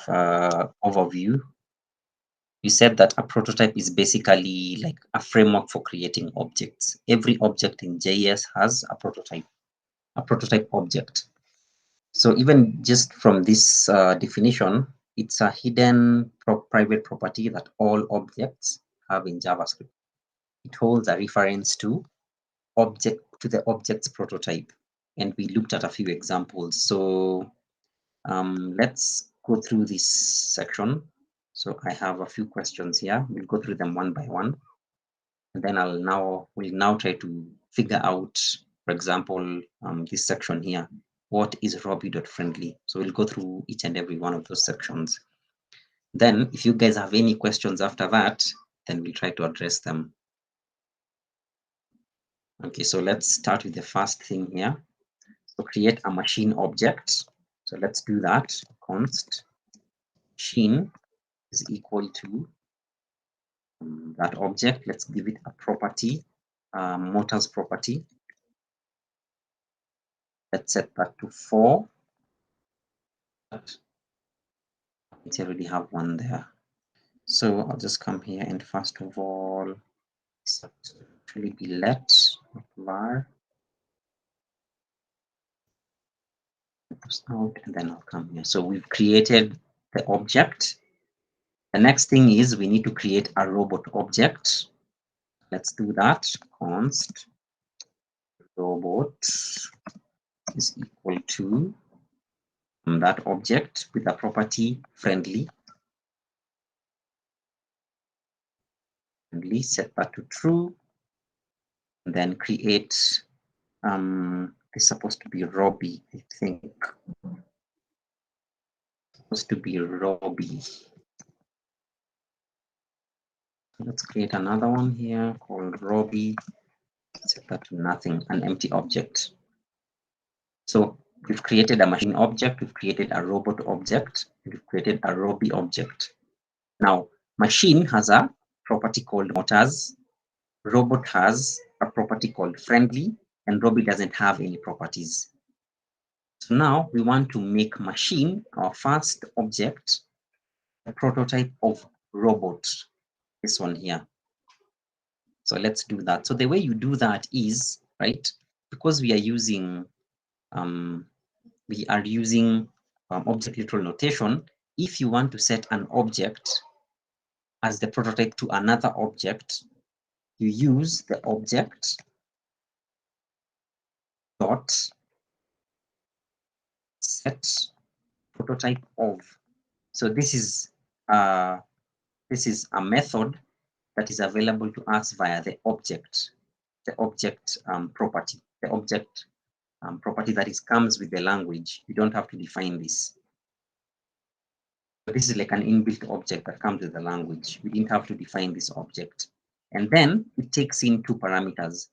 overview. You said that a prototype is basically like a framework for creating objects. Every object in JS has a prototype object. So even just from this definition, it's a hidden private property that all objects have in JavaScript. It holds a reference to the object's prototype. And we looked at a few examples. So let's go through this section. So I have a few questions here. We'll go through them one by one. And then we'll now try to figure out, for example, this section here. What is Robbie.friendly? So we'll go through each and every one of those sections. Then if you guys have any questions after that, then we'll try to address them. Okay, so let's start with the first thing here. So create a machine object. So let's do that. Const machine is equal to that object. Let's give it a property, motors property. Let's set that to 4. It's already have one there. So I'll just come here and first of all, actually be let var out, and then I'll come here. So we've created the object. The next thing is we need to create a robot object. Let's do that. Const robot is equal to that object with a property friendly. Set that to true, and then create it's supposed to be Robbie, I think. Supposed to be Robbie. Let's create another one here called Robbie. Set that to nothing, an empty object. So we've created a machine object, we've created a robot object, we've created a Robbie object. Now, machine has a property called motors, robot has a property called friendly, and Robbie doesn't have any properties. So now we want to make machine our first object, a prototype of robot, this one here. So let's do that. So the way you do that is, right, because we are using object literal notation. If you want to set an object as the prototype to another object, you use the object dot set prototype of. So this is a method that is available to us via the object property, the object property that comes with the language. You don't have to define this. So this is like an inbuilt object that comes with the language. We didn't have to define this object. And then it takes in 2 parameters,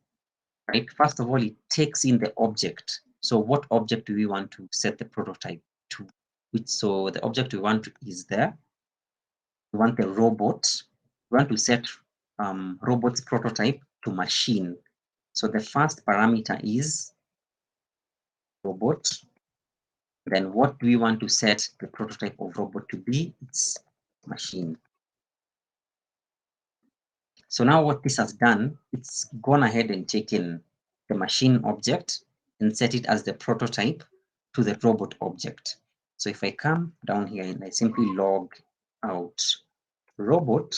right? First of all, it takes in the object. So what object do we want to set the prototype to? So the object we want is there. We want the robot. We want to set robot's prototype to machine. So the first parameter is robot. Then what do we want to set the prototype of robot to be? It's machine. So now what this has done, it's gone ahead and taken the machine object and set it as the prototype to the robot object. So if I come down here and I simply log out robot,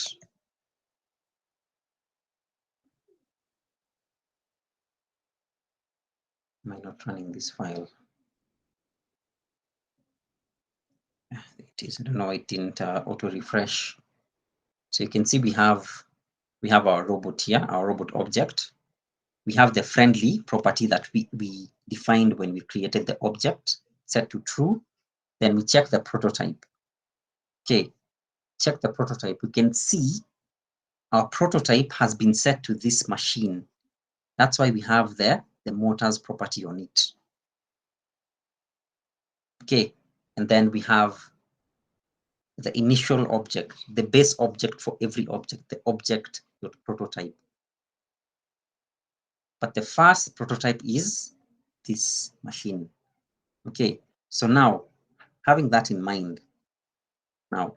am I not running this file? It is. I don't know. It didn't auto refresh. So you can see we have our robot here, our robot object. We have the friendly property that we defined when we created the object, set to true. Then we check the prototype. Okay, check the prototype. We can see our prototype has been set to this machine. That's why we have the motors property on it. Okay, and then we have the initial object, the base object for every object, the object prototype. But the first prototype is this machine. Okay, so now having that in mind, Now,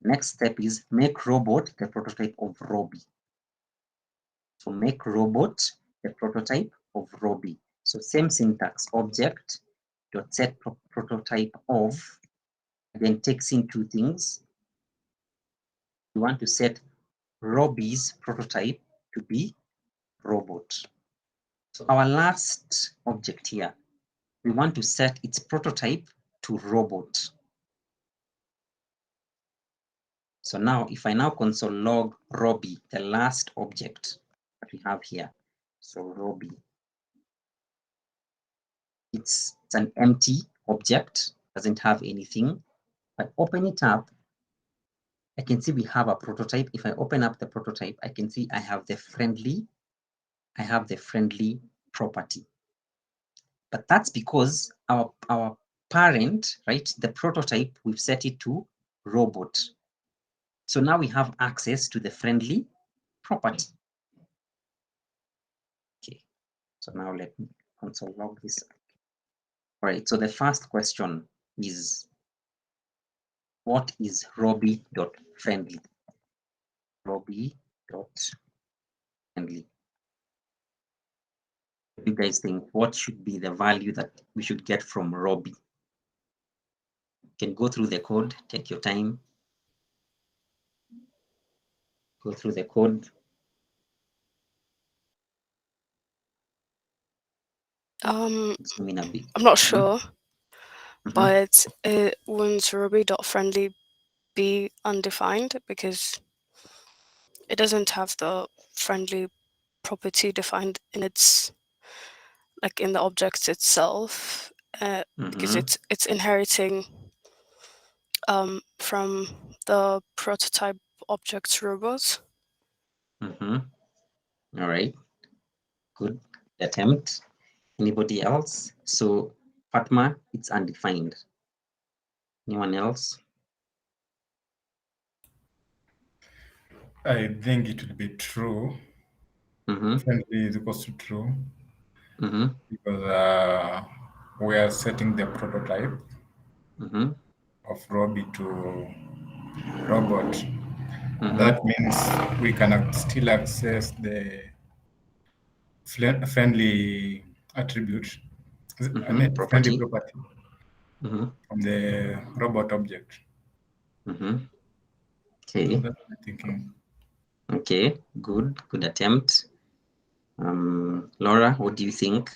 next step is make robot the prototype of Robbie. So make robot the prototype of Robbie. So same syntax, object dot set prototype of, then takes in two things. We want to set Robbie's prototype to be robot. So our last object here, we want to set its prototype to robot. So now if I now console log Robbie, the last object that we have here, so Robbie, it's an empty object, doesn't have anything, but open it up, I can see we have a prototype. If I open up the prototype, I can see I have the friendly property. But that's because our parent, right, the prototype, we've set it to robot. So now we have access to the friendly property. Okay, so now let me console log this. All right, so the first question is, what is Robbie.friendly? Robbie.friendly. What do you guys think? What should be the value that we should get from Robbie? You can go through the code, take your time. Go through the code. I'm not sure, but wouldn't Ruby.friendly be undefined because it doesn't have the friendly property defined in its, like in the object itself, because it's inheriting from the prototype object's robots. All right, good attempt. Anybody else? So Fatma, it's undefined. Anyone else? I think it would be true. Friendly is equals to true. Because we are setting the prototype of Robbie to robot. That means we can still access the friendly attribute, friendly property from the robot object. Okay. So that's my thinking. Okay, good attempt. Laura, what do you think?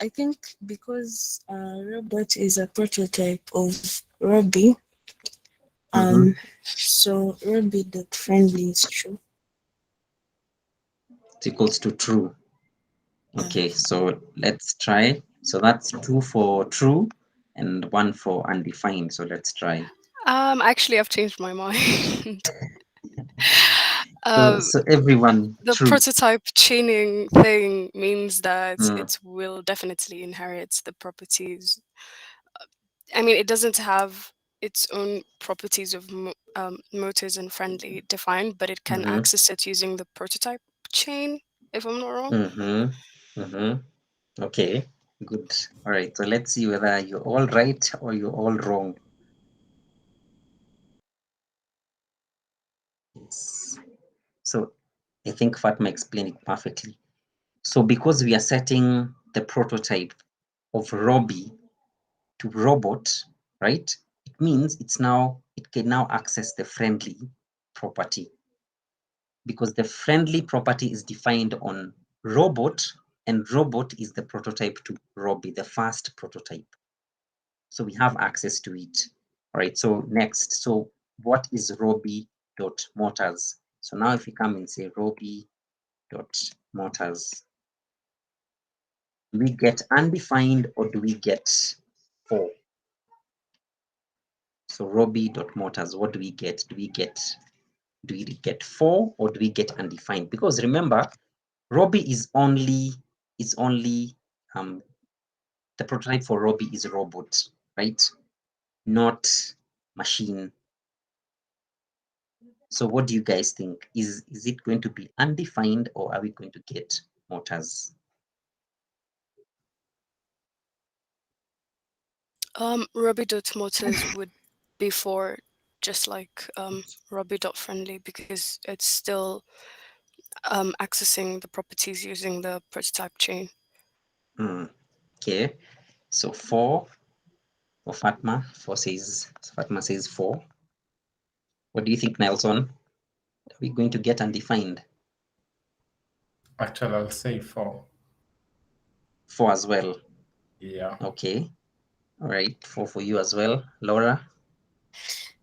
I think because robot is a prototype of Robbie, so Robbie.friendly is true. It's equals to true. Okay, so let's try. So that's 2 for true and 1 for undefined. So let's try. Actually, I've changed my mind. So everyone, the true. prototype chaining thing means that it will definitely inherit the properties. I mean, it doesn't have its own properties of motors and friendly defined, but it can access it using the prototype chain, if I'm not wrong. Okay, good. All right, so let's see whether you're all right or you're all wrong. Yes. So I think Fatma explained it perfectly. So because we are setting the prototype of Robbie to robot, right? It means it can now access the friendly property, because the friendly property is defined on robot, and robot is the prototype to Robbie, the first prototype. So we have access to it. All right, so next, so what is Robbie.motors? So now if we come and say Robbie.motors, do we get undefined or do we get 4? So Robbie.motors, what do we get? Do we get 4 or do we get undefined? Because remember, Robbie is only the prototype for Robbie is robot, right? Not machine. So what do you guys think? Is it going to be undefined or are we going to get motors? Ruby.motors would be for just like Ruby.friendly, because it's still accessing the properties using the prototype chain. Okay, so 4 for Fatma. Fatma says 4. What do you think, Nelson? Are we going to get undefined? Actually, I'll say 4. 4 as well. Yeah. Okay. All right. 4 for you as well, Laura.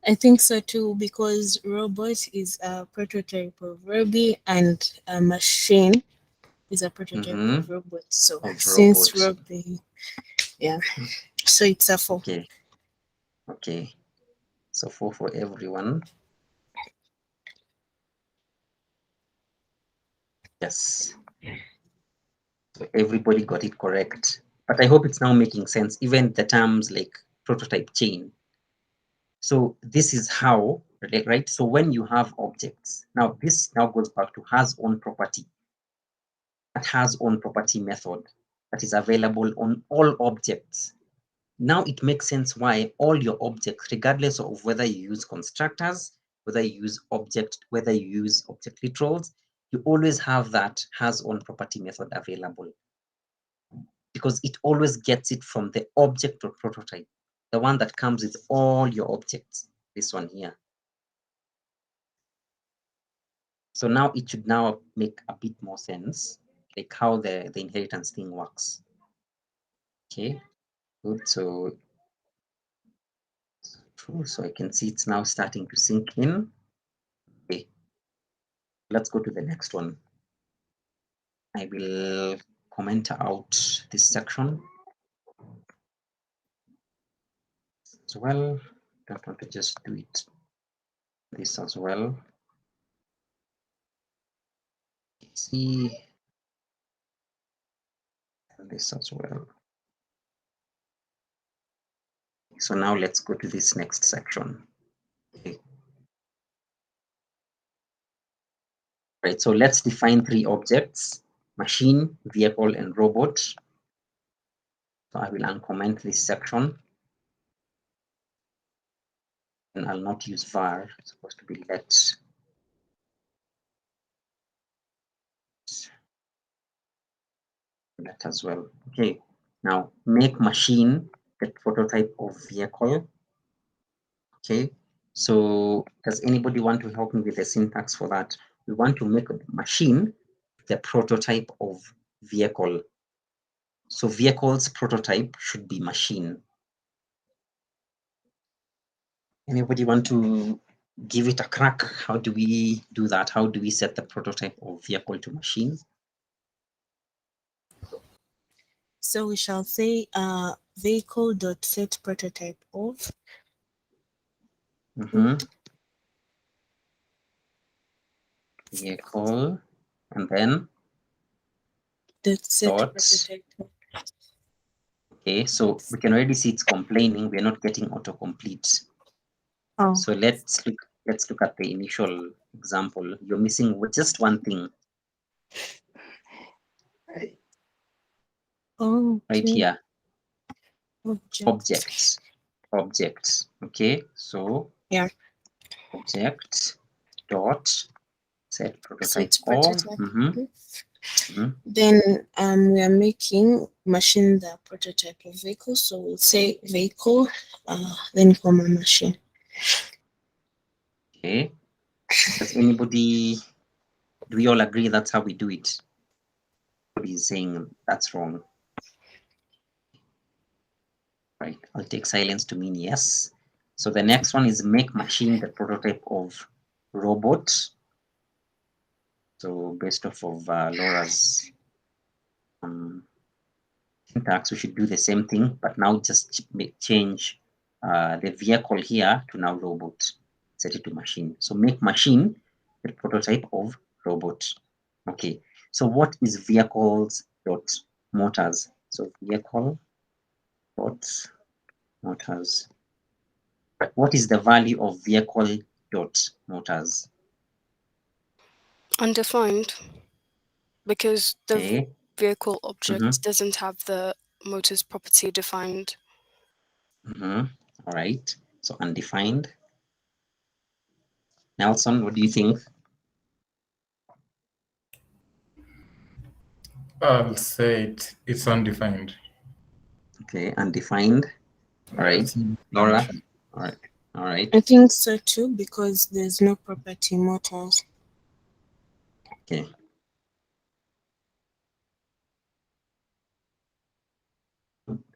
I think so too, because robot is a prototype of Ruby and a machine is a prototype of robot. So since Ruby, yeah, so it's a 4. Okay. Okay. So 4 for everyone. Yes. So everybody got it correct. But I hope it's now making sense, even the terms like prototype chain. So this is how, right? So when you have objects, now this now goes back to has own property. That has own property method that is available on all objects. Now it makes sense why all your objects, regardless of whether you use constructors, whether you use object literals, you always have that has own property method available, because it always gets it from the object or prototype, the one that comes with all your objects, this one here. So now it should now make a bit more sense, like how the inheritance thing works. Okay, good. So true. So I can see it's now starting to sink in. Okay, let's go to the next one. I will comment out this section as well. Don't want to just do it this as well. See this as well. So now let's go to this next section. Okay. Right, so let's define 3 objects: machine, vehicle, and robot. So I will uncomment this section. And I'll not use var, it's supposed to be let. That as well. Okay, now make machine the prototype of vehicle. Okay, so does anybody want to help me with the syntax for that? We want to make a machine the prototype of vehicle. So vehicle's prototype should be machine. Anybody want to give it a crack? How do we do that? How do we set the prototype of vehicle to machine? So we shall say vehicle.set prototype of. Vehicle, and then dot. Okay, so we can already see it's complaining we're not getting autocomplete. Oh. So let's look at the initial example. You're missing just one thing. Oh, okay. Right here. Objects. Okay, so yeah. Object dot set prototype of. Then we are making machine the prototype of vehicle. So we'll say vehicle, then comma machine. Okay. Does anybody, do we all agree that's how we do it? Somebody is saying that's wrong. Right, I'll take silence to mean yes. So the next one is make machine the prototype of robot. So based off of Laura's syntax, we should do the same thing, but now just change the vehicle here to now robot, set it to machine. So make machine the prototype of robot. Okay, so what is vehicles dot motors? So vehicle dot motors. What is the value of vehicle dot motors? Undefined, because the vehicle object doesn't have the motors property defined. All right. So undefined. Nelson, what do you think? I'll say it's undefined. Okay, undefined. All right. Laura? All right. All right. I think so too, because there's no property motors. Okay.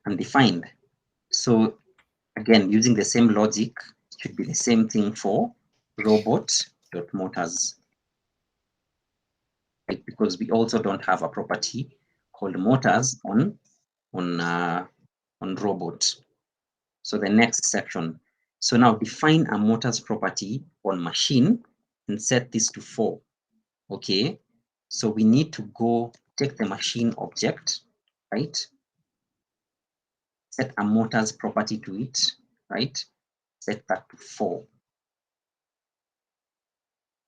Undefined. So again, using the same logic, it should be the same thing for robot.motors. Right? Because we also don't have a property called motors on robot. So the next section. So now define a motors property on machine and set this to 4. Okay. So we need to go take the machine object, right? Set a motors property to it, right? Set that to 4.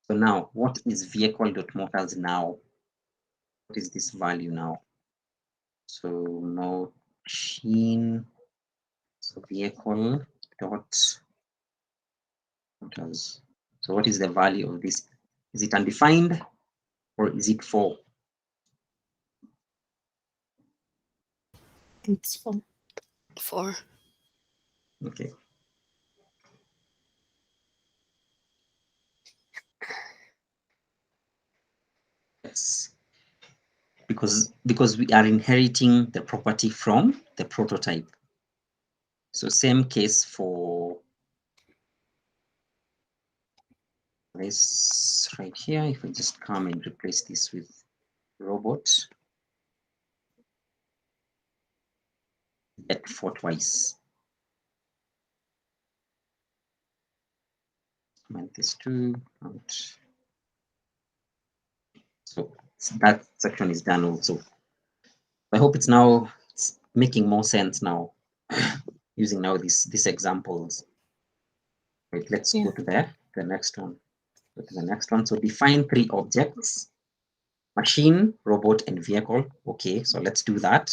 So now what is vehicle.motors now? What is this value now? So machine, so vehicle dot motors. So what is the value of this? Is it undefined or is it 4? It's 4. 4. Okay. Yes. Because we are inheriting the property from the prototype. So same case for this right here. If we just come and replace this with robot, get 4 twice. Comment this 2 out. So that section is done also. I hope it's making more sense now, using now these examples. Right, let's go to the next one. Go to the next one. So define 3 objects: machine, robot, and vehicle. Okay, so let's do that.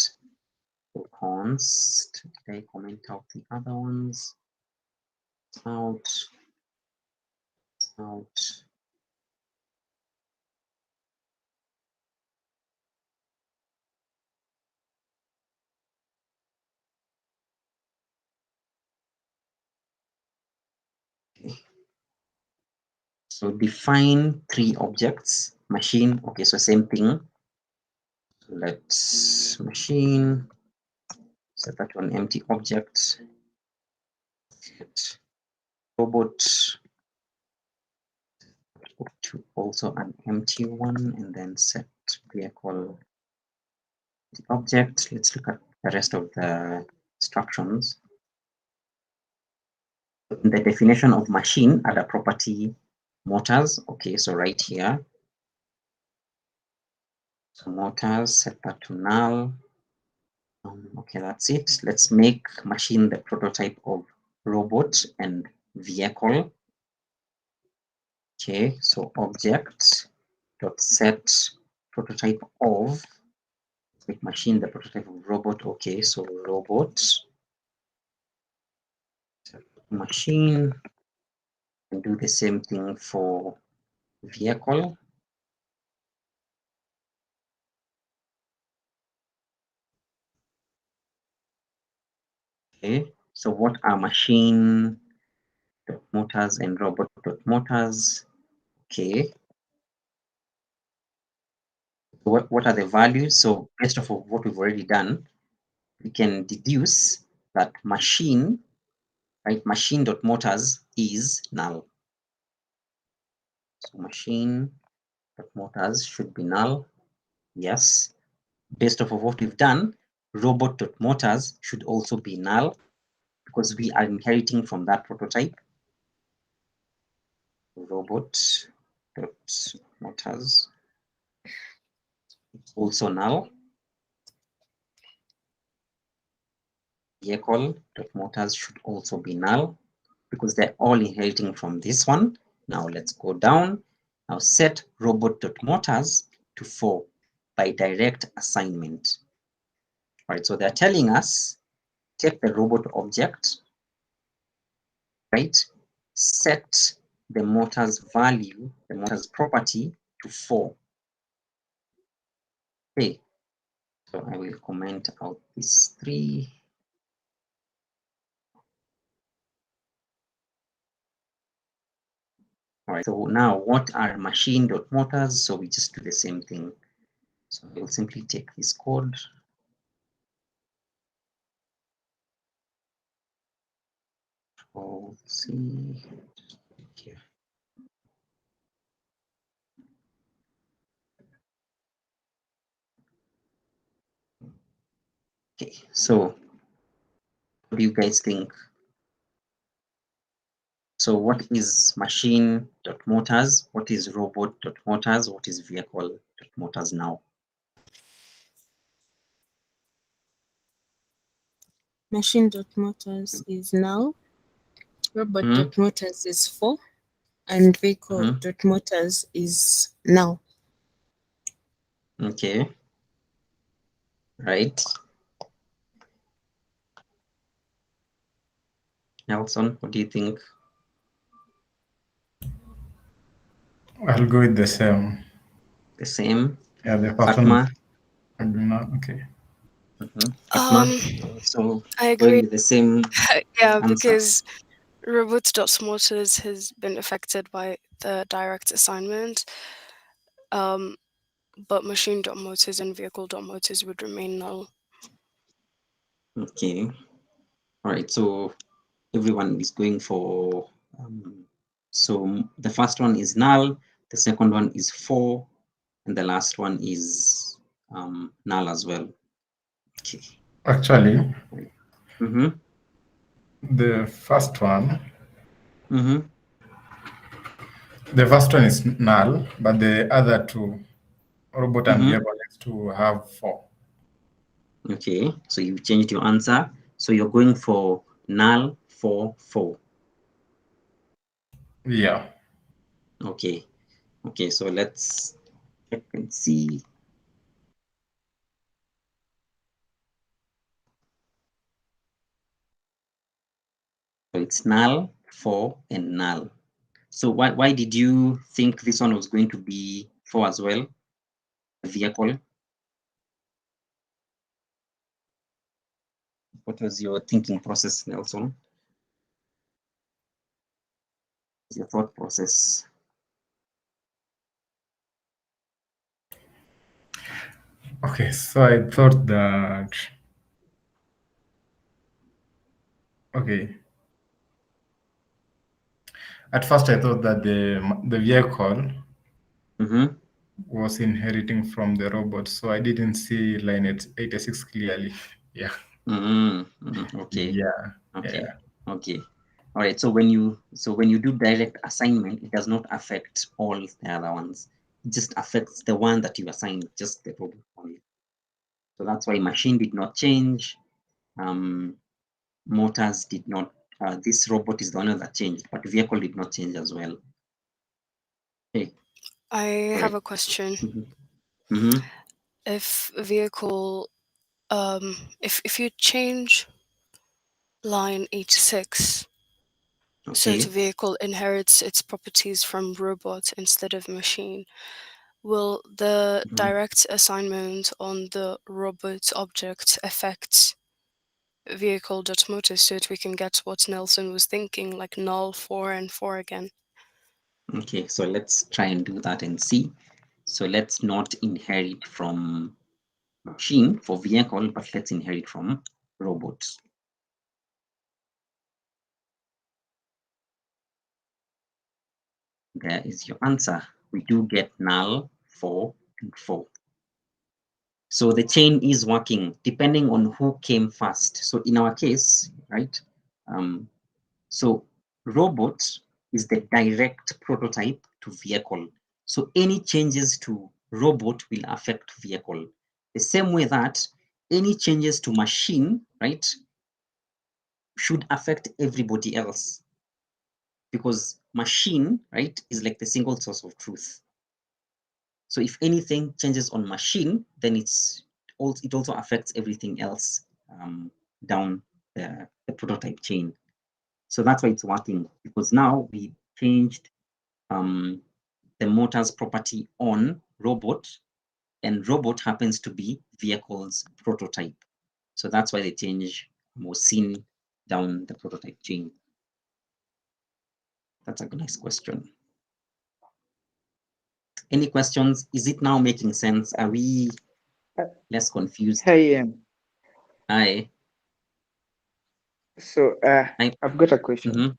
So const, did I comment out the other ones? Out. Okay. So define 3 objects: machine. Okay, so same thing. So let's machine, set that to an empty object. Robot to also an empty one, and then set vehicle the object. Let's look at the rest of the instructions. In the definition of machine, add a property motors. Okay, so right here. So motors, set that to null. Okay, that's it. Let's make machine the prototype of robot and vehicle. Okay, so object dot set prototype of, make machine the prototype of robot. Okay, so robot machine, and do the same thing for vehicle. Okay, so what are machine motors and robot motors? Okay, what are the values? So based off of what we've already done, we can deduce that machine, right, machine.motors is null. So machine.motors should be null. Yes. Based off of what we've done, robot.motors should also be null because we are inheriting from that prototype. Robot.motors also null. Vehicle.motors should also be null because they're all inheriting from this one. Now let's go down. Now set robot.motors to 4 by direct assignment. All right, so they're telling us take the robot object, right? Set the motor's value, the motor's property to 4. Okay, so I will comment out these 3. All right, so now what are machine.motors? So we just do the same thing. So we'll simply take this code. See here. Okay, so what do you guys think? So what is machine.motors? What is robot.motors? What is vehicle.motors now? Machine.motors is now, robot.motors is 4, and vehicle.motors is now. Okay. Right. Nelson, what do you think? I'll go with the same. The same? Yeah, the first Fatma? one. Okay. Fatma, so I agree with the same yeah, answer. because robots.motors has been affected by the direct assignment, but machine.motors and vehicle.motors would remain null. Okay. All right, so everyone is going for, so the first one is null, the second one is 4, and the last one is null as well. Okay. Actually, the first one, the first one is null, but the other two, robot and vehicle, is to have 4. Okay, so you changed your answer. So you're going for null 4, 4. Yeah. Okay. Okay, so let's check and see. So it's null, 4, and null. So why did you think this one was going to be 4 as well? The vehicle. What was your thinking process, Nelson? What's your thought process? Okay, so I thought that, okay. At first, I thought that the vehicle was inheriting from the robot, so I didn't see line 86 clearly. Yeah. Okay. Yeah. Okay. Yeah. Okay. All right. So when you do direct assignment, it does not affect all the other ones. It just affects the one that you assigned, just the robot only. So that's why machine did not change. Motors did not. This robot is the one that changed, but vehicle did not change as well. Okay. I have a question. If vehicle, if you change line 86, so the vehicle inherits its properties from robot instead of machine, will the direct assignment on the robot object affect vehicle.motors so that we can get what Nelson was thinking, like null 4 and 4 again? Okay, so let's try and do that and see. So let's not inherit from machine for vehicle, but let's inherit from robots. There is your answer. We do get null 4 and 4. So the chain is working depending on who came first. So in our case, right? So robot is the direct prototype to vehicle. So any changes to robot will affect vehicle. The same way that any changes to machine, right, should affect everybody else. Because machine, right, is like the single source of truth. So if anything changes on machine, then it also affects everything else down the prototype chain. So that's why it's working, because now we changed the motors property on robot, and robot happens to be vehicle's prototype. So that's why the change was seen down the prototype chain. That's a nice question. Any questions? Is it now making sense? Are we less confused? Hi, Ian. Hi. So I've got a question.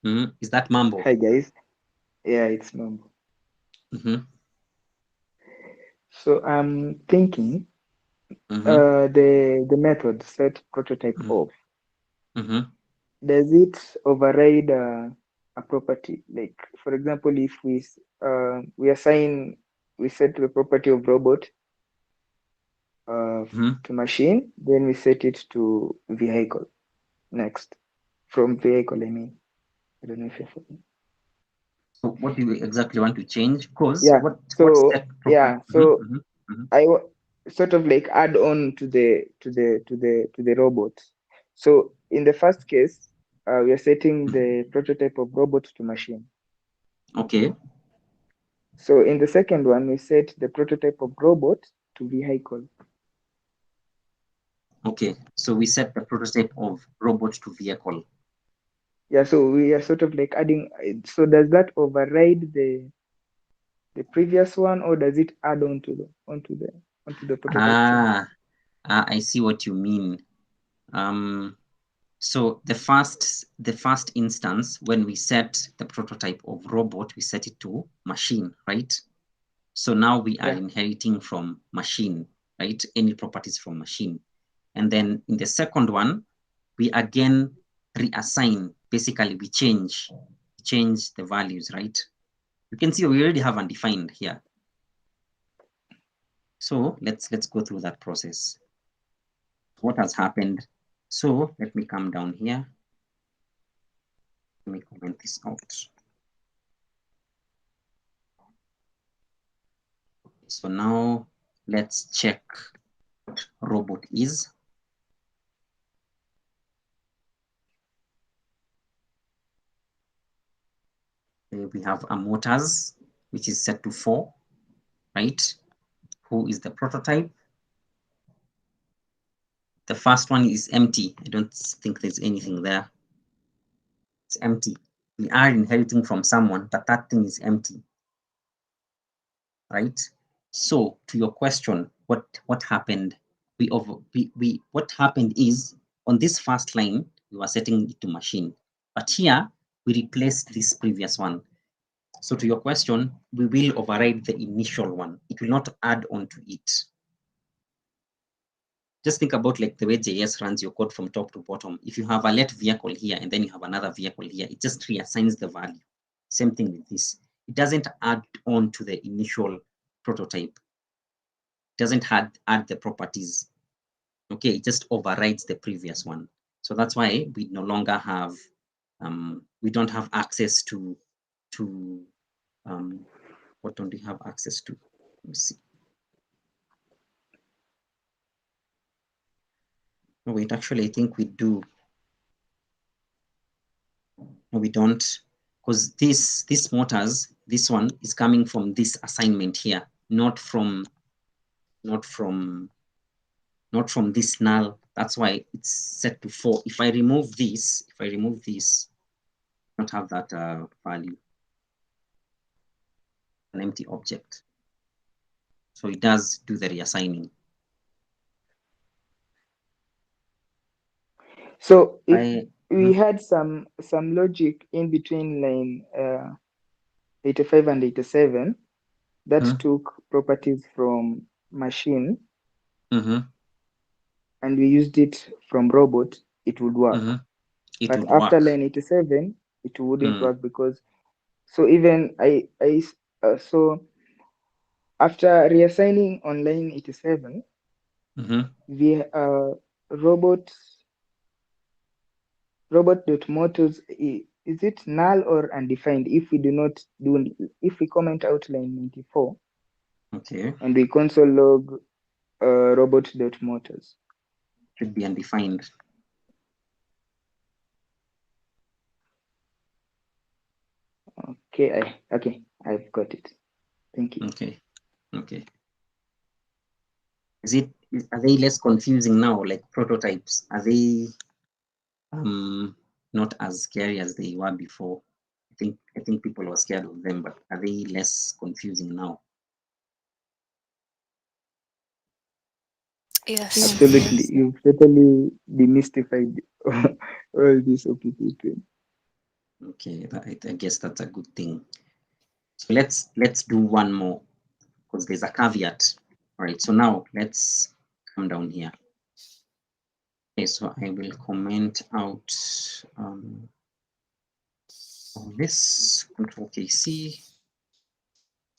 Is that Mambo? Hi, guys. Yeah, it's Mambo. So I'm thinking the method set prototype of, does it override a property? Like, for example, if we set the property of robot to machine, then we set it to vehicle next. From vehicle, I mean. I don't know if you're following. So what do you exactly want to change? Because yeah, so I sort of like add on to the robot. So in the first case, we are setting the prototype of robot to machine. Okay. So in the second one, we set the prototype of robot to vehicle. Okay, so we set the prototype of robot to vehicle. Yeah, so we are sort of like adding. So does that override the previous one, or does it add on to the prototype? I see what you mean. So the first instance, when we set the prototype of robot, we set it to machine, right? So now we are inheriting from machine, right? Any properties from machine. And then in the second one, we again reassign. Basically, we change the values, right? You can see we already have undefined here. So let's go through that process. What has happened? So let me come down here. Let me comment this out. So now let's check what robot is. We have a motors, which is set to 4, right? Who is the prototype? The first one is empty. I don't think there's anything there. It's empty. We are inheriting from someone, but that thing is empty, right? So to your question, what happened? What happened is on this first line, we were setting it to machine, but here we replaced this previous one. So to your question, we will override the initial one. It will not add on to it. Just think about like the way JS runs your code from top to bottom. If you have a let vehicle here and then you have another vehicle here, it just reassigns the value. Same thing with this. It doesn't add on to the initial prototype. It doesn't add the properties. Okay, it just overrides the previous one. So that's why we no longer have, we don't have access to what don't we have access to? Let me see. No, wait, actually, I think we do. No, we don't, because this motors, this one is coming from this assignment here, not from this null. That's why it's set to 4. If I remove this, I don't have that value, an empty object. So it does do the reassigning. So if we had some logic in between line 85 and 87 that took properties from machine and we used it from robot, it would work. But after line 87, it wouldn't work, because so even so after reassigning on line 87, the robot.motors, is it null or undefined if we do not do, if we comment out line 94 and we console log robot.motors? Should be undefined. Okay, I've got it. Thank you. Okay. Are they less confusing now? Like prototypes, are they not as scary as they were before? I think people were scared of them, but are they less confusing now? Yes. Absolutely. You've totally demystified all these OPP things. Okay, I guess that's a good thing. So let's do one more, because there's a caveat. All right, so now let's come down here. Okay, so I will comment out all this, Control KC,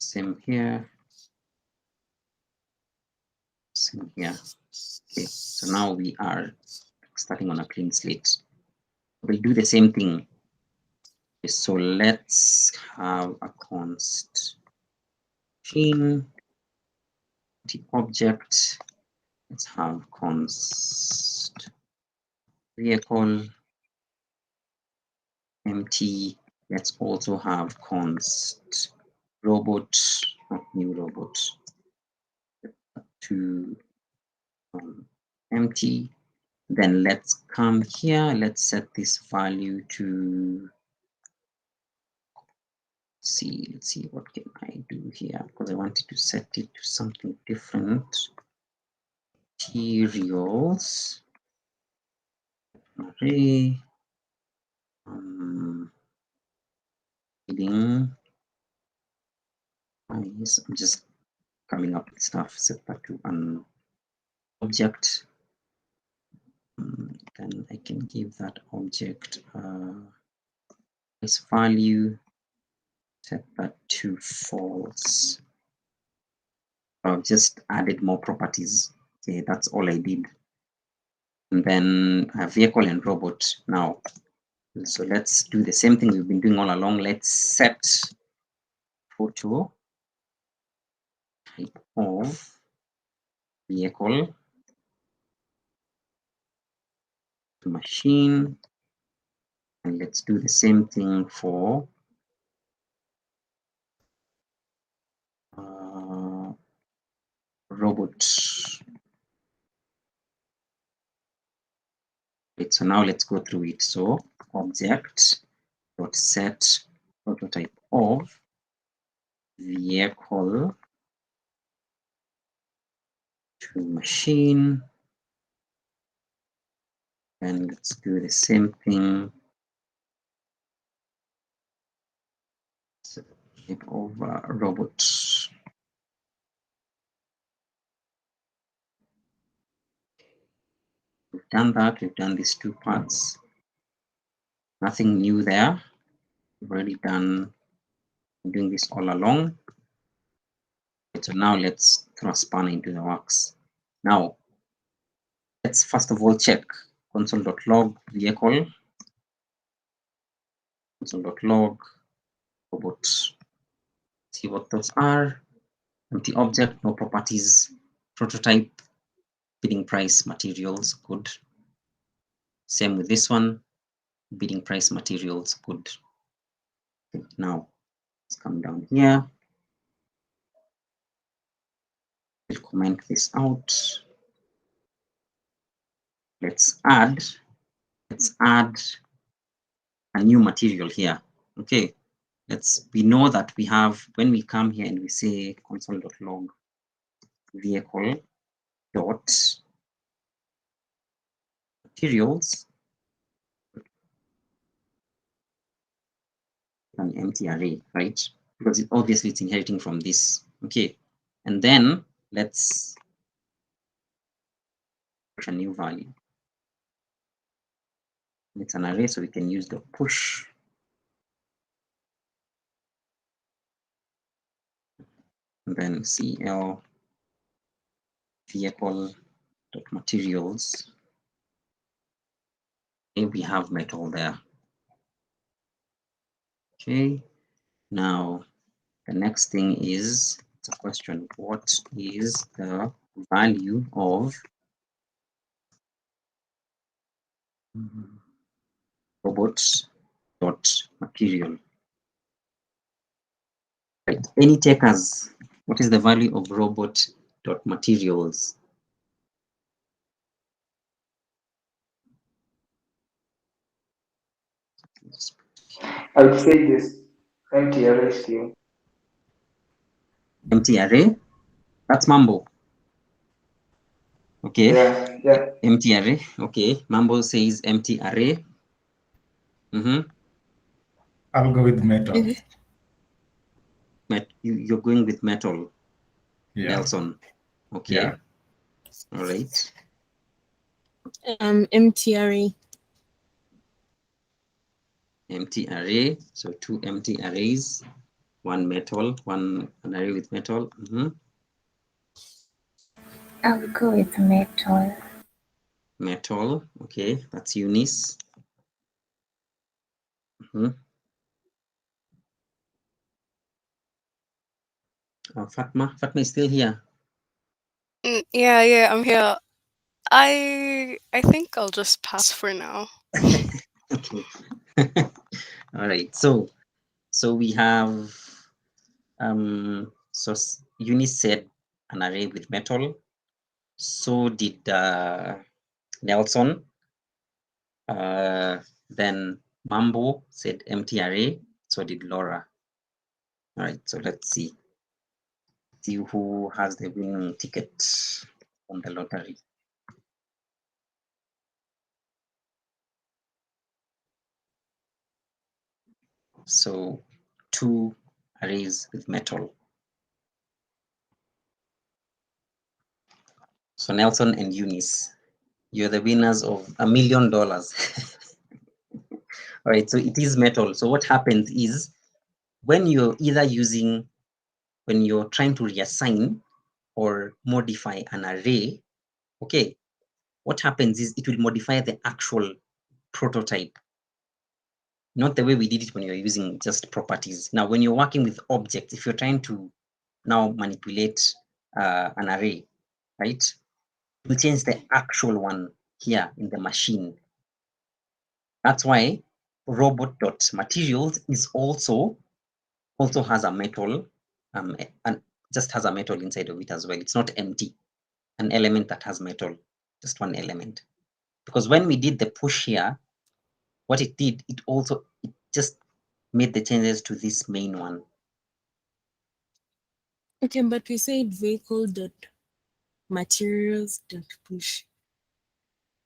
same here, same here. Okay, so now we are starting on a clean slate. We'll do the same thing. Okay, so let's have a const machine, the object. Let's have const vehicle empty. Let's also have const robot, not new robot, to empty. Then let's come here. Let's set this value to, let's see what can I do here, because I wanted to set it to something different. Materials array heading. I'm just coming up with stuff. Set that to an object. Then I can give that object this value. Set that to false. I've just added more properties. Okay, that's all I did. And then a vehicle and robot now. So let's do the same thing we've been doing all along. Let's set photo type of vehicle to machine. And let's do the same thing for robot. Right, so now let's go through it. So object dot set prototype of vehicle to machine, and let's do the same thing of robot. We've done that. We've done these two parts. Nothing new there. We've already done doing this all along. So now let's throw a spanner into the works. Now, let's first of all check console.log vehicle, console.log robot. See what those are. Empty object, no properties, prototype, bidding price, materials, good. Same with this one, bidding price, materials, good. Okay, now let's come down here. We'll comment this out. Let's add a new material here. Okay, we know that we have, when we come here and we say console.log vehicle dot materials, an empty array, right? Because obviously it's inheriting from this. Okay, and then let's push a new value. It's an array, so we can use the push. And then cl vehicle dot materials. Okay, we have metal there. Okay, now the next thing is it's a question. What is the value of robots dot material? Right. Any takers? What is the value of robot.materials? I would say this empty array still. Empty array? That's Mambo. Okay. Yeah. Empty array. Okay. Mambo says empty array. I'll go with metal. You're going with metal. Yeah. Nelson. Okay. Yeah. All right. Empty array. Empty array. So 2 empty arrays, 1 metal, an array with metal. I'll go with metal. Metal. Okay, that's Eunice. Fatma is still here. Yeah, I'm here. I think I'll just pass for now. Okay. All right. So we have so Eunice said an array with metal. So did Nelson. Then Mambo said empty array. So did Laura. All right. So let's see who has the winning ticket on the lottery. So 2 arrays with metal. So Nelson and Eunice, you're the winners of $1 million. All right, so it is metal. So what happens is when you're trying to reassign or modify an array, okay, what happens is it will modify the actual prototype, not the way we did it when you're using just properties. Now, when you're working with objects, if you're trying to now manipulate an array, right, we change the actual one here in the machine. That's why robot.materials is also has a metal, and just has a metal inside of it as well. It's not empty, an element that has metal, just one element. Because when we did the push here, what it did, it just made the changes to this main one. Okay, but we said vehicle.materials.push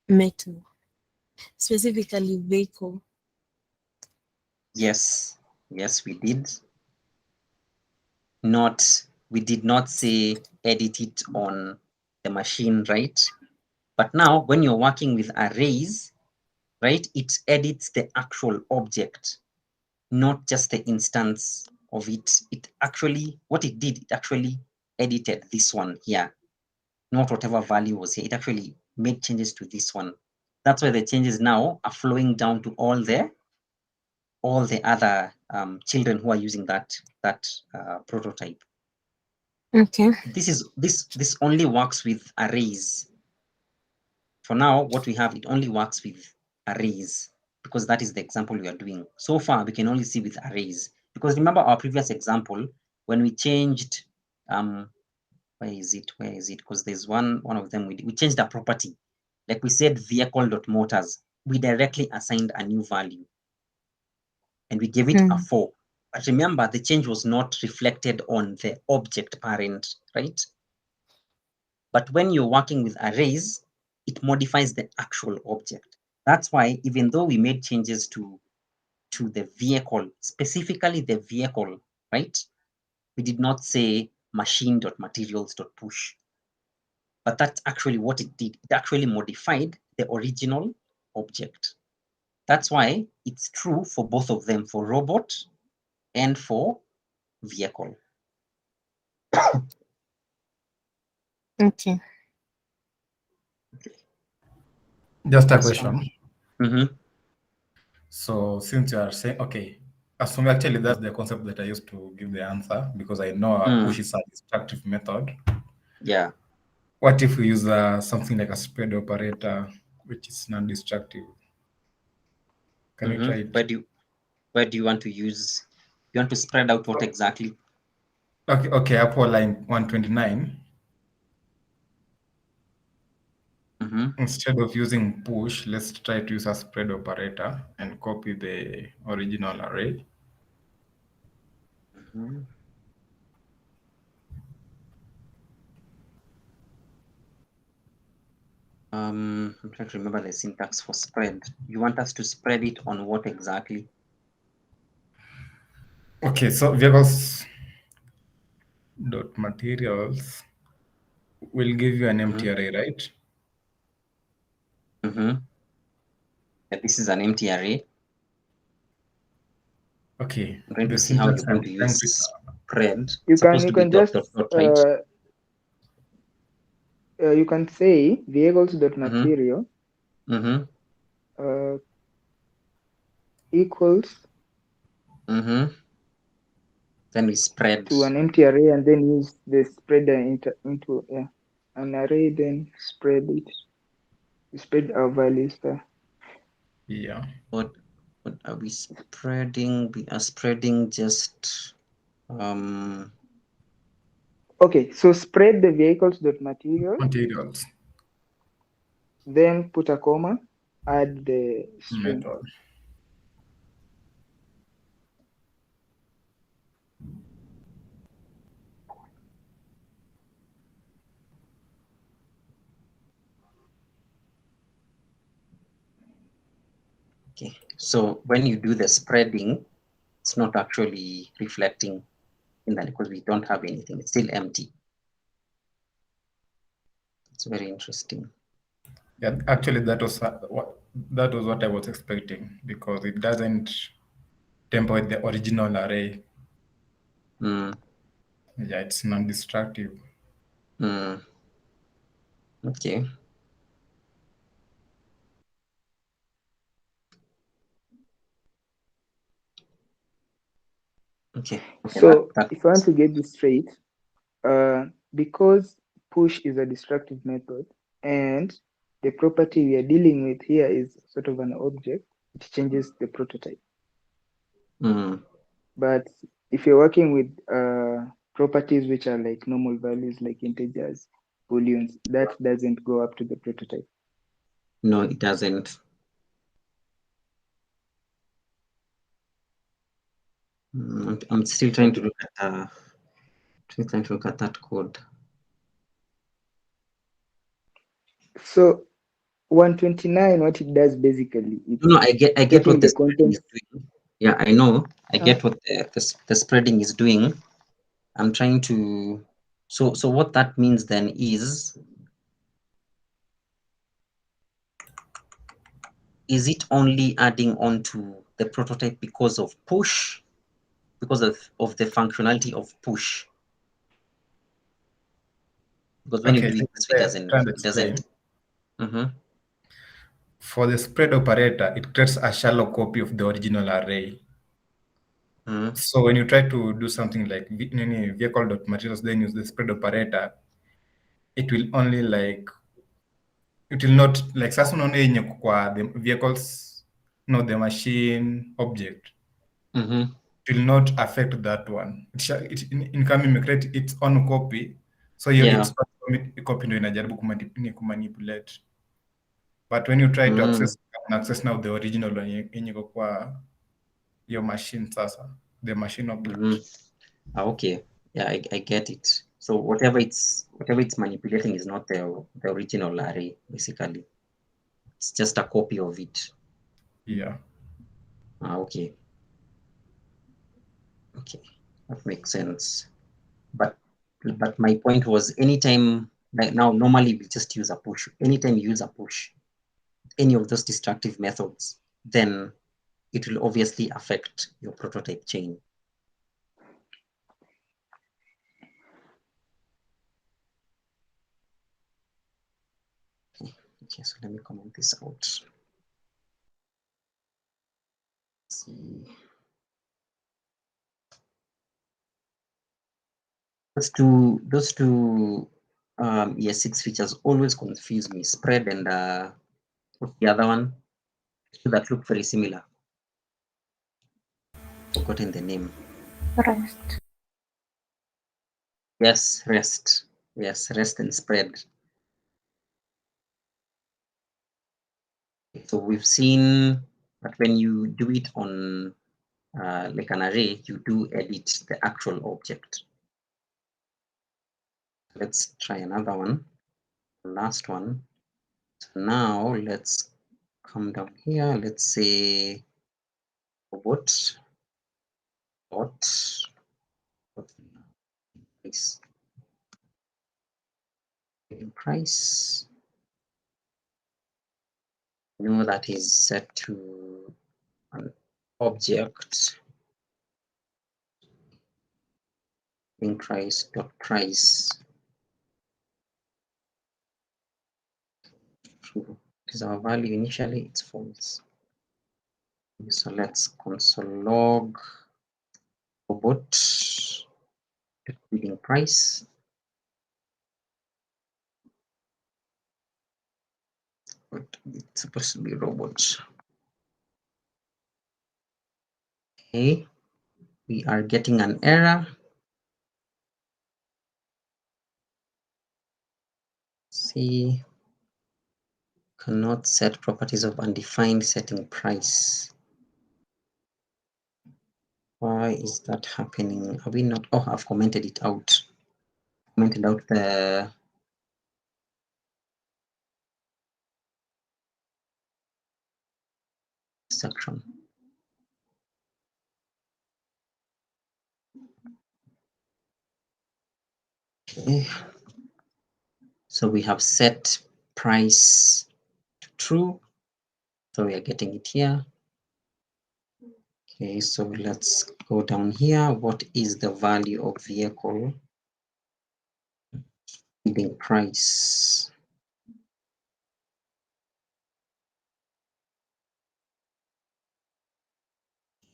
metal, specifically vehicle. Yes, we did. We did not say edit it on the machine, right? But now when you're working with arrays, right, it edits the actual object, not just the instance of it. It actually edited this one here, not whatever value was here. It actually made changes to this one. That's why the changes now are flowing down to all the other children who are using that prototype. Okay. This only works with arrays. For now, what we have, it only works with arrays because that is the example we are doing. So far, we can only see with arrays because remember our previous example when we changed, where is it? Because there's one of them, we changed the property. Like we said, vehicle.motors, we directly assigned a new value and we gave it a 4. But remember, the change was not reflected on the object parent, right? But when you're working with arrays, it modifies the actual object. That's why even though we made changes to the vehicle, specifically the vehicle, right? We did not say machine.materials.push. But that's actually what it did. It actually modified the original object. That's why it's true for both of them, for robot and for vehicle. Okay. Just a question. So since you are saying, okay, actually that's the concept that I used to give the answer because I know a push is a destructive method. Yeah. What if we use something like a spread operator, which is non-destructive? Can we try it? Where do you want to use? You want to spread out what exactly? Okay, Apple line 129. Instead of using push, let's try to use a spread operator and copy the original array. I'm trying to remember the syntax for spread. You want us to spread it on what exactly? Okay, so vehicles dot materials will give you an empty array, right? Yeah, this is an empty array. Okay. I'm trying to see how you're going to use spread. You can just you can say vehicles dot material equals then we spread to an empty array and then use the spreader into an array, then spread it. Spread our values there. Yeah. What are we spreading? We are spreading just okay, so spread the vehicles dot materials. Then put a comma, add the string. Method. Okay, so when you do the spreading, it's not actually reflecting in that because we don't have anything. It's still empty. It's very interesting. Yeah, actually, that was what I was expecting because it doesn't temper with the original array. Yeah, it's non-destructive. Okay. Okay. So if I want to get this straight, because push is a destructive method and the property we are dealing with here is sort of an object, it changes the prototype. But if you're working with properties which are like normal values like integers, booleans, that doesn't go up to the prototype. No, it doesn't. I'm still trying to look at that code. So 129, what it does basically, no, I get what the spreading is doing. Yeah, I know. I get what the spreading is doing. I'm trying to. So what that means then is it only adding on to the prototype because of push, because of the functionality of push? Because when you do it this way, it doesn't. For the spread operator, it creates a shallow copy of the original array. So when you try to do something like vehicle.materials, then use the spread operator, it will only it will not sasa unaona yenye kwa the vehicles, no, the machine object. It will not affect that one. In coming create its own copy, so its copy ndo inajaribu kumanipulate. But when you try to access now the original yenye kwa your machine sasa, the machine object. Okay, yeah, I get it. So whatever it's manipulating is not the original array, basically. It's just a copy of it. Yeah. Okay. Okay, that makes sense. But my point was, anytime, like now, normally we just use a push. Anytime you use a push, any of those destructive methods, then it will obviously affect your prototype chain. Okay, so let me comment this out. Let's see. Those two ES6 features always confuse me. Spread and what's the other one? That look very similar. Forgotten the name. Rest. Yes, rest. Yes, rest and spread. So we've seen that when you do it on like an array, you do edit the actual object. Let's try another one, last one. So now let's come down here. Let's say robot dot price. You know that is set to an object price dot price. True. Is our value initially? It's false. So let's console log robot bidding price. But it's supposed to be robot. Okay, we are getting an error. See, cannot set properties of undefined setting price. Why is that happening? Are we not? Oh, I've commented it out. Commented out the section. Okay. So we have set price to true. So we are getting it here. Okay, so let's go down here. What is the value of vehicle bidding price?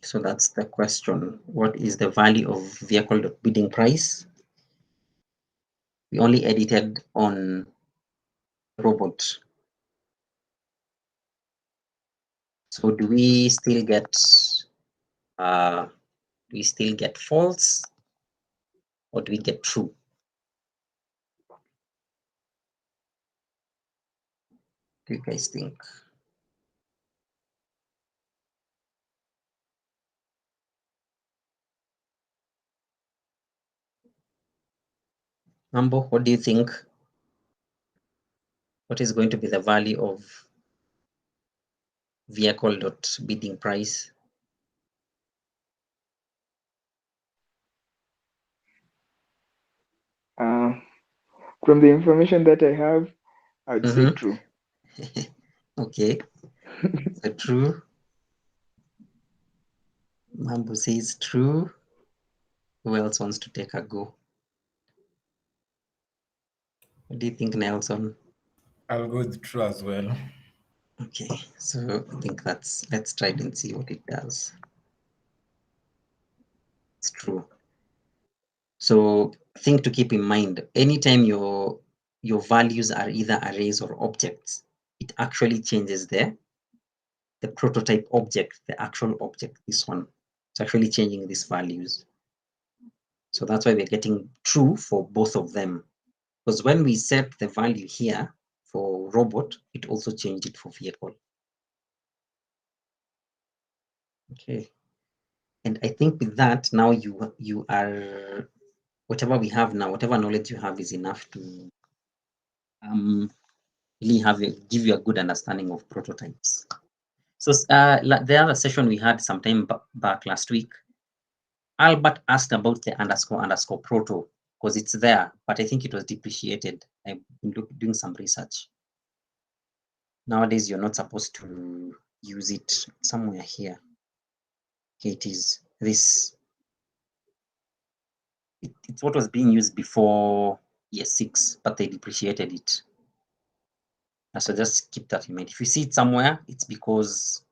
So that's the question. What is the value of vehicle bidding price? We only edited on robot. So do we still get false, or do we get true? What do you guys think? Mambo, what do you think? What is going to be the value of vehicle dot bidding price? From the information that I have, I'd say true. Okay, so true. Mambo says true. Who else wants to take a go? What do you think, Nelson? I'll go with true as well. Okay, so I think let's try it and see what it does. It's true. So thing to keep in mind, anytime your values are either arrays or objects, it actually changes the prototype object, the actual object, this one. It's actually changing these values. So that's why we're getting true for both of them. Because when we set the value here for robot, it also changed it for vehicle. Okay. And I think with that, now you are, whatever we have now, whatever knowledge you have is enough to really give you a good understanding of prototypes. So the other session we had sometime back last week, Albert asked about the __ proto because it's there, but I think it was depreciated. I've been doing some research. Nowadays, you're not supposed to use it somewhere here. Okay, it is this. It's what was being used before year 6, but they depreciated it. So just keep that in mind. If you see it somewhere, it's because,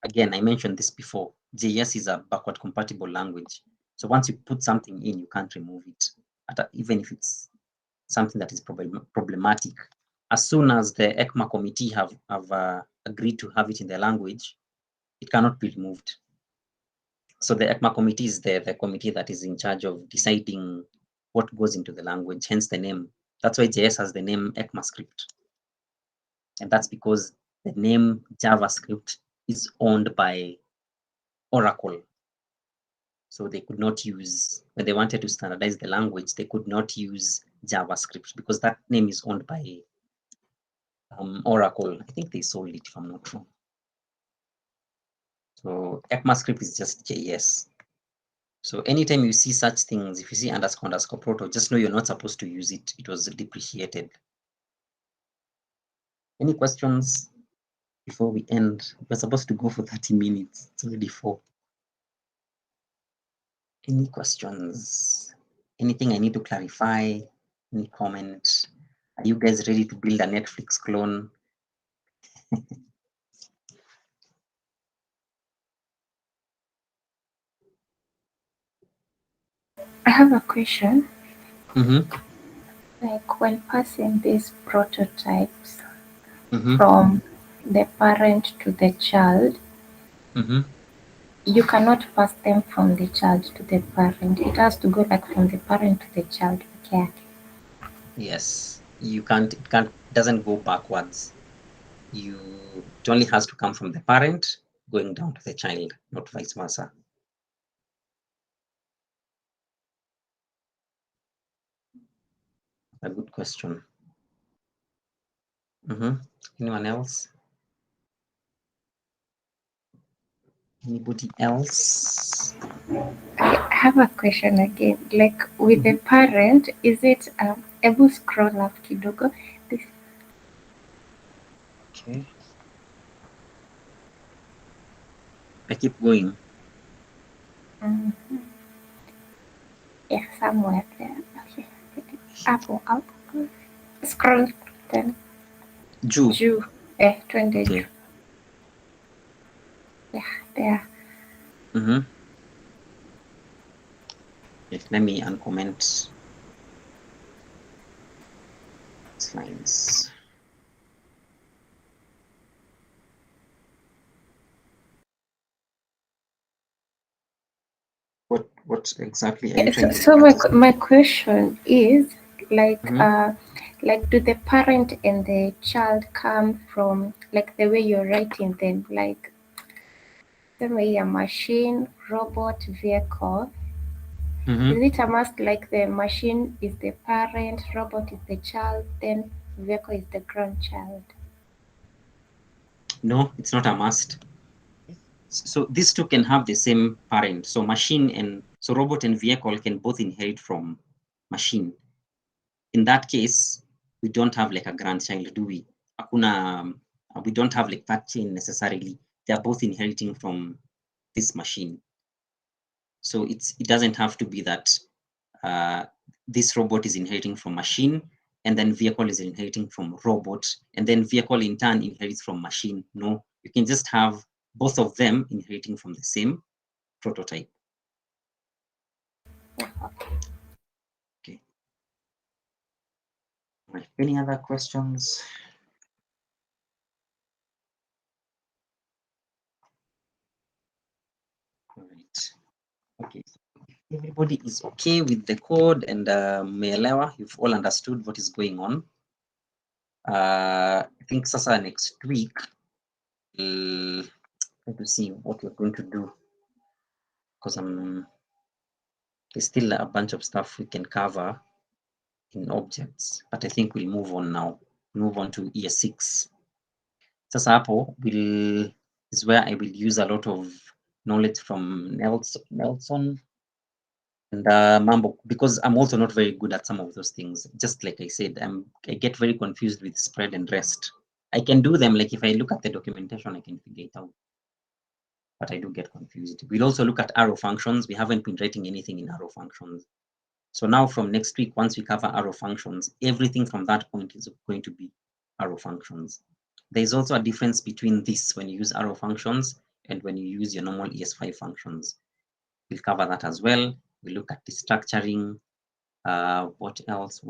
again, I mentioned this before, JS is a backward compatible language. So once you put something in, you can't remove it, even if it's something that is problematic. As soon as the ECMA committee have agreed to have it in the language, it cannot be removed. So the ECMA committee is the committee that is in charge of deciding what goes into the language, hence the name. That's why JS has the name ECMAScript. And that's because the name JavaScript is owned by Oracle. So they could not use, when they wanted to standardize the language, they could not use JavaScript because that name is owned by Oracle. I think they sold it, if I'm not wrong. So ECMAScript is just JS. So anytime you see such things, if you see __ proto, just know you're not supposed to use it. It was depreciated. Any questions before we end? We're supposed to go for 30 minutes. It's already 4. Any questions? Anything I need to clarify? Any comment? Are you guys ready to build a Netflix clone? I have a question. Mm-hmm. Like when passing these prototypes Mm-hmm. from the parent to the child, Mm-hmm. you cannot pass them from the child to the parent. It has to go like from the parent to the child. Okay. Yes, you can't. It doesn't go backwards. It only has to come from the parent going down to the child, not vice versa. A good question. Mm-hmm. Anyone else? Anybody else? I have a question again. Like with the parent, is it able scroll up kidogo? Okay. I keep going. Mm-hmm. Yeah, somewhere there. Okay. Up. Scroll then. Jew. Twende Okay. juu. Yeah, there. Mm-hmm. Okay, let me uncomment slides. What exactly are you trying to So my question is like like do the parent and the child come from like the way you're writing them, like the way a machine, robot, vehicle? Is it a must like the machine is the parent, robot is the child, then vehicle is the grandchild? No, it's not a must. So these two can have the same parent. So robot and vehicle can both inherit from machine. In that case, we don't have like a grandchild, do we? We don't have like that chain necessarily. They are both inheriting from this machine. So it doesn't have to be that this robot is inheriting from machine, and then vehicle is inheriting from robot, and then vehicle in turn inherits from machine. No, you can just have both of them inheriting from the same prototype. Okay. Right. Any other questions? All right. Okay. Everybody is okay with the code and Meelewa, you've all understood what is going on. I think sasa next week, we'll try to see what we're going to do, because there's still a bunch of stuff we can cover in objects, but I think we'll move on now. Move on to year 6. Sasa hapo is where I will use a lot of knowledge from Nelson and Mambo, because I'm also not very good at some of those things. Just like I said, I get very confused with spread and rest. I can do them, like if I look at the documentation, I can figure it out, but I do get confused. We'll also look at arrow functions. We haven't been writing anything in arrow functions. So now from next week, once we cover arrow functions, everything from that point is going to be arrow functions. There's also a difference between this when you use arrow functions and when you use your normal ES5 functions. We'll cover that as well. We'll look at the structuring. What else?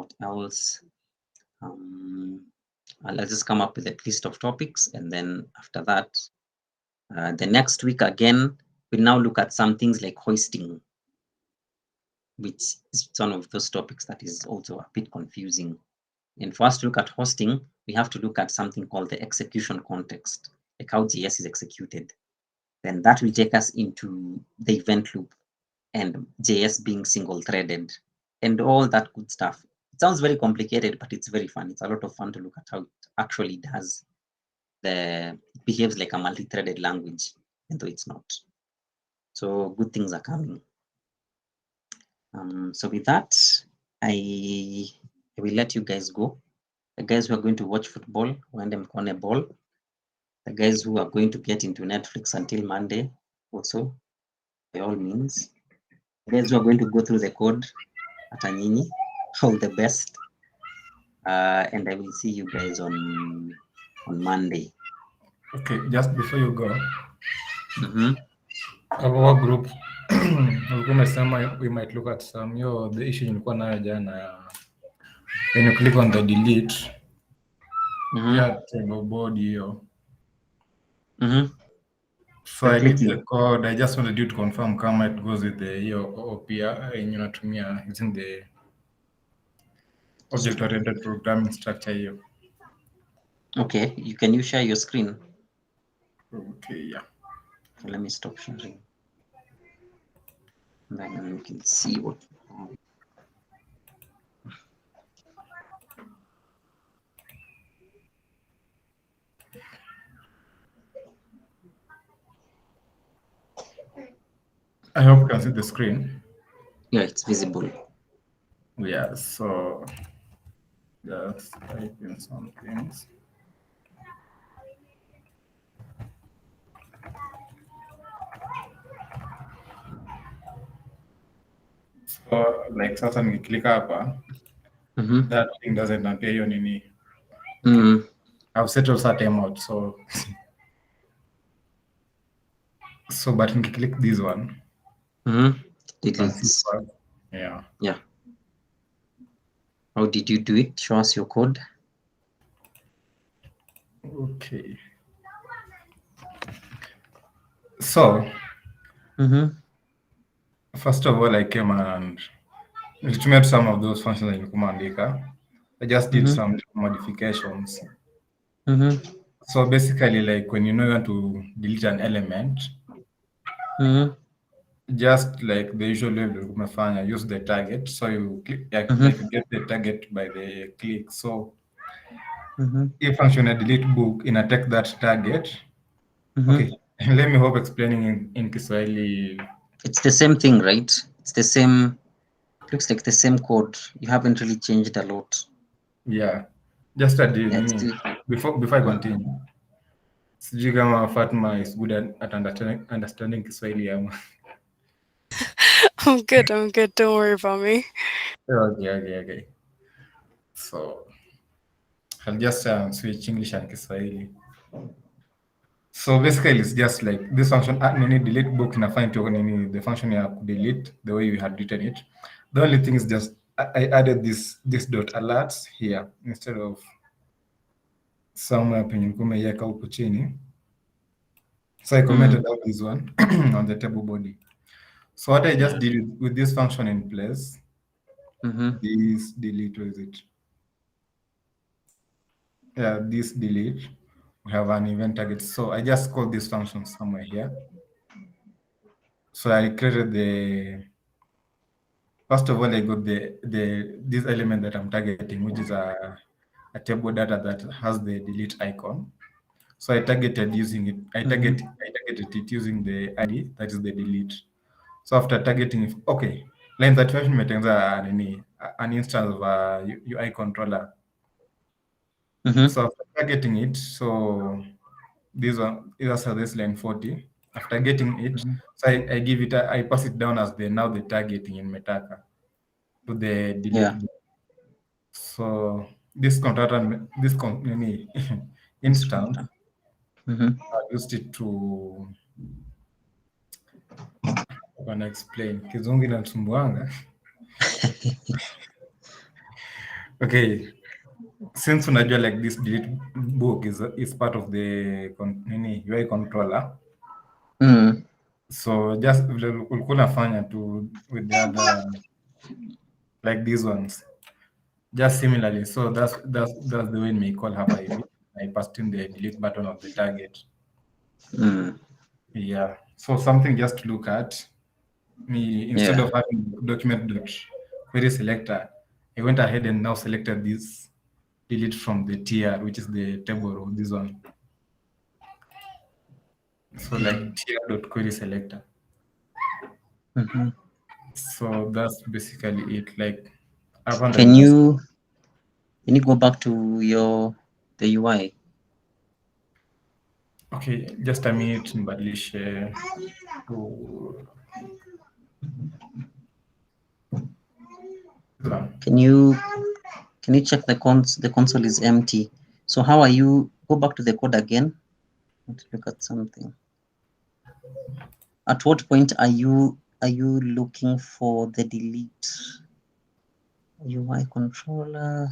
I'll just come up with a list of topics, and then after that, the next week again, we'll now look at some things like hoisting. which is one of those topics that is also a bit confusing. And for us to look at hosting, we have to look at something called the execution context, like how JS is executed. Then that will take us into the event loop and JS being single-threaded and all that good stuff. It sounds very complicated, but it's very fun. It's a lot of fun to look at how it actually does. It behaves like a multi-threaded language, and though it's not. So good things are coming. So with that, I will let you guys go. The guys who are going to watch football, waende mkone ball. The guys who are going to get into Netflix until Monday, also, by all means. The guys who are going to go through the code, hata nyinyi, all the best. And I will see you guys on Monday. Okay, just before you go, our group, we might look at some, the issue nilikuwa nayo jana, when you click on the delete, yeah, table board hiyo. So I need the code. I just wanted you to confirm kama it goes with the OPR unatumia using the object-oriented programming structure here. Okay, can you share your screen? Okay, yeah. So let me stop sharing. Then you can see what. I hope you can see the screen. Yeah, it's visible. Yeah, so just type in some things. So like sasa nikiclick hapa, that thing doesn't appear hiyo nini. I've settled certain mode, so but nikiclick this one, yeah. How did you do it? Show us your code. Okay. So, first of all, I came and made some of those functions in Kumandika. I just did some modifications. So basically, like when you want to delete an element, just like the usual way use the target. So you click, like you get the target by the click. So if function delete book take that target. Okay, let me hope explaining in Kiswahili. It's the same thing, right? It's the same. Looks like the same code. You haven't really changed a lot. Yeah, just a deal. Before I continue, sijui kama Fatma is good at understanding Kiswahili ama. I'm good. Don't worry about me. Okay. So I'll just switch English and Kiswahili. So basically, it's just like this function delete book inafanya the function ya delete the way we had written it. The only thing is just I added this dot alerts here instead of somewhere penye kumeiweka huko chini. So I commented out this one on the table body. So what I just did with this function in place, this delete, what is it? Yeah, this delete, we have an event target. So I just called this function somewhere here. So I created first of all, I got this element that I'm targeting, which is a table data that has the delete icon. So I targeted using it. I targeted it using the ID, that is the delete. So after targeting it, okay, line that an instance of a UI controller. So after targeting it, so this one is this line 40. After getting it, so I give it, I pass it down as now the targeting in Metaka to the delete. So this contractor, instance, I used it to explain. Kizungu inasumbuanga. Okay, since unajua like this delete book is part of the UI controller. So just ulikuwa nafanya to with the other like these ones. Just similarly, so that's the way we call Hapa IV. I passed in the delete button of the target. Yeah, so something just to look at. Me, instead of having document.query selector, I went ahead and now selected this delete from the TR, which is the table row, this one. So like tr.query selector. So that's basically it. Like, can you go back to the UI? Okay, just a minute, nibadilishe. Can you check the console is empty? So how are you? Go back to the code again. Let's look at something. At what point are you looking for the delete? UI controller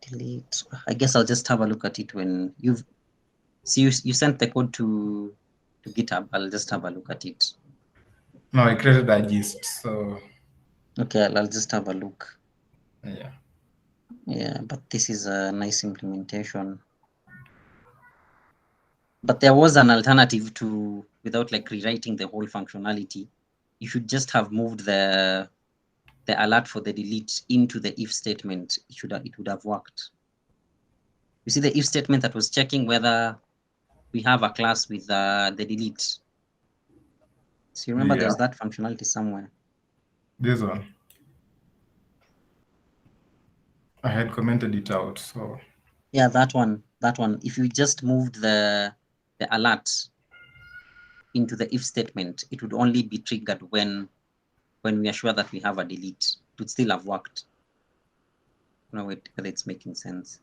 delete. I guess I'll just have a look at it when you've you sent the code to GitHub. I'll just have a look at it. No, I created a gist, so okay, I'll just have a look. Yeah, but this is a nice implementation. But there was an alternative to, without like rewriting the whole functionality, you should just have moved the alert for the delete into the if statement. It would have worked. You see the if statement that was checking whether we have a class with the delete. So you remember there's that functionality somewhere. This one. I had commented it out, so. Yeah, that one. If you just moved the alert into the if statement, it would only be triggered when we are sure that we have a delete. It would still have worked. No, wait, whether it's making sense.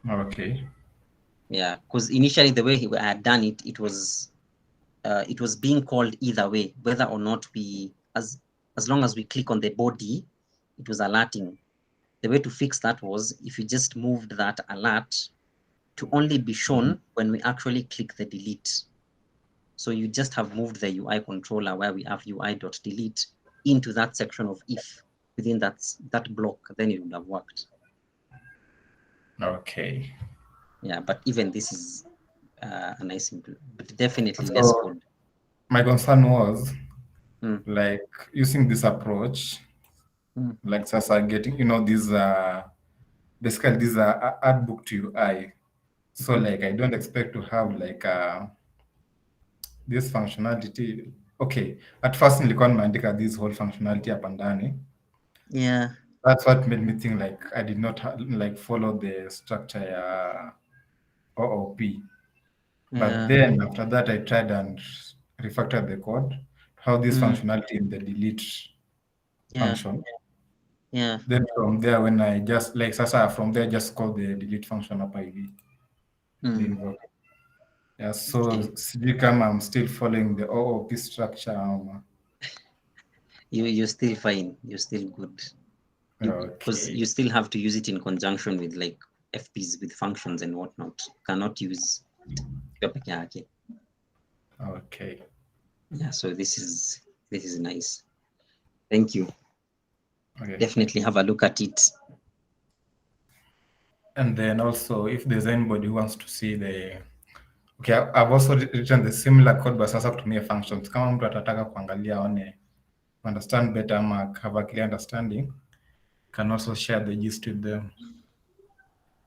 Okay. Yeah, because initially the way I had done it, it was being called either way, whether or not we, as long as we click on the body, it was alerting. The way to fix that was if you just moved that alert to only be shown when we actually click the delete. So you just have moved the UI controller where we have UI.delete into that section of if within that block, then it would have worked. Okay. Yeah, but even this is a nice but definitely less code. My concern was like using this approach, like Sasa getting, these basically these are add book to UI. So like I don't expect to have like this functionality. Okay, at first nilikuwa nimeandika this whole functionality hapa ndani. Yeah. That's what made me think like I did not like follow the structure OOP. But then after that I tried and refactored the code, how this functionality in the delete function. Yeah. Then from there, when I just like Sasa, from there just call the delete function up IV. Yeah, so become I'm still following the OOP structure. You're still fine. You're still good. Because you still have to use it in conjunction with like FPs with functions and whatnot. You cannot use. Okay. Yeah, so this is nice. Thank you. Okay. Definitely have a look at it. And then also, if there's anybody who wants to see the, okay, I've also written the similar code, but sasa kutumia functions. Kama mtu atataka kuangalia aone, understand better, ama have a clear understanding, can also share the gist with them.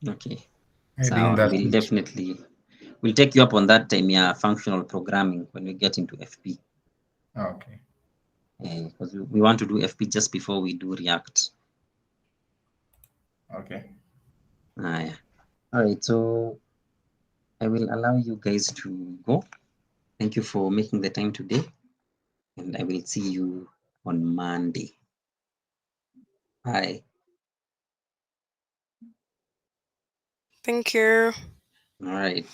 Okay. So we'll take you up on that time, functional programming when we get into FP. Okay. Because we want to do FP just before we do React. Okay. Yeah. All right, so I will allow you guys to go. Thank you for making the time today, and I will see you on Monday. Bye. Thank you. All right.